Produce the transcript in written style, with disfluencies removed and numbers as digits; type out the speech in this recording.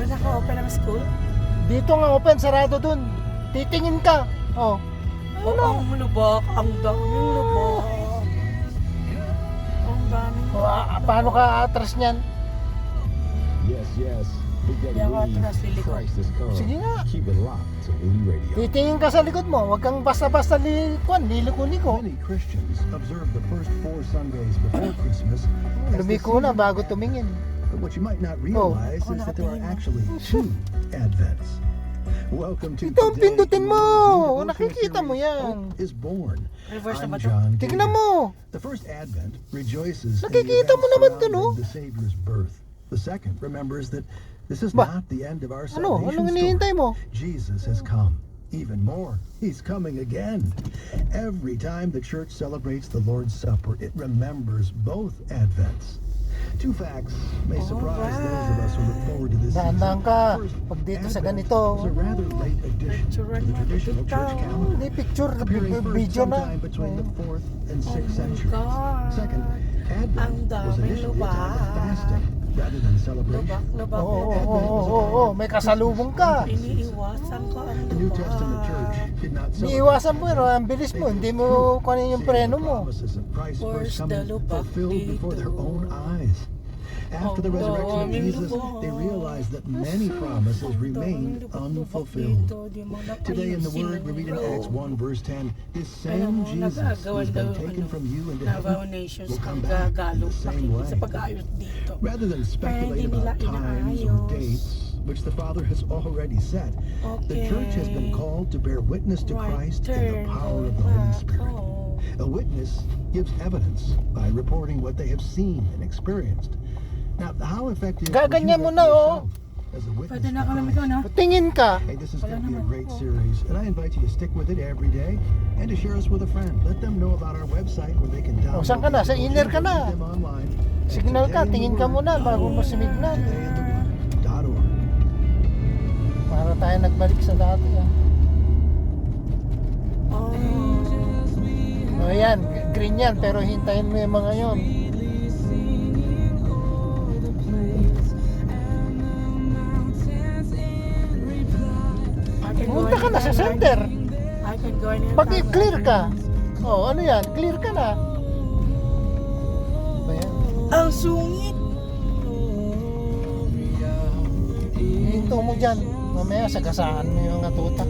Oh, naka-open ang school? Dito nga open, sarado dun. Titingin ka. Oh. Oh, ang lubak. Ang daming lubak. Ang daming Paano ka atras niyan? Yes, yes. We get Hindi ako leave. atras, liliko. Christ is come. Sige nga. Keep it locked to Moody Radio. Titingin ka sa likod mo. Huwag kang basta-basta liliko-liko. Many Christians observe the first 4 Sundays before Christmas as the Lumiko na season bago of tumingin. But what you might not realize Oh, is that there are nakatingin na. actually 2 Advents. Welcome to Ito ang today's pindutin mo. devotional Nakikita mo series, yan. Hope is Born. Reverse I'm na ba ito? John Tignan Gator. mo. The first Advent rejoices in the Nakikita mo events naman to, no? surrounding the Savior's birth. The second remembers that this is Ba? not the end of our Ano? salvation Anong hinihintay story. mo? Jesus has come. Even more, he's coming again. Every time the church celebrates the Lord's Supper, it remembers both Advents. 2 facts may surprise those of us who look forward to this season. Dahan-dahan ka. First, Pag dito sa Advent ganito. is a rather late addition to the traditional church calendar, Hindi picture, appearing first video na. sometime between the 4th and 6th Oh my centuries. God. Second, Advent Ang was daming initially a time of lubak. fasting rather than celebration. Lubak. Oo, may kasalubong ka. Iniiwasan ko ang The New lubak. Testament church did not celebrate. Iiwasan mo, pero ang bilis mo. Hindi mo kunin yung preno mo. Promises of Christ's Where's first coming the lubak fulfilled before their dito? own eyes. After the Ang resurrection of daming Jesus, lubak. they realized that many promises remained unfulfilled. Today in the Word, we read in Acts 1 verse 10, this same Jesus who's been taken from you into Davao heaven Nations will come back in kagagalo the same way. sa pag-ayos dito. Rather than Pero speculate hindi nila about times or inaayos. dates, which the Father has already set, the Okay. church has been called to bear witness to Right Christ in the turn, power go of the Holy back Spirit. home. A witness gives evidence by reporting what they have seen and experienced. Now, how effective Gaganyan mo would you na, rate oh. yourself as a witness Pwede na to ako namin Christ? na. Tingin ka. Hey, this is Wala going to be a naman. great series, and I invite you to stick with it every day and to share us with a friend. Let them know about our website where they can download. saan ka na? Sa these inner ka na. devotions and read them online at Signal ka, tingin ka muna bago mo todayintheword.org. sumignan. todayintheword.org. Para tayo nagbalik sa dati. Oh. O yan, green yan, pero hintayin mo yung mga yon. Punta ka na sa center. I can go in here. Pag clear ka. Oh, ano yan? Clear ka na. Ba yan? Ang sungit. Hinto mo dyan. Mamaya sagasaan mo yung mga tuta.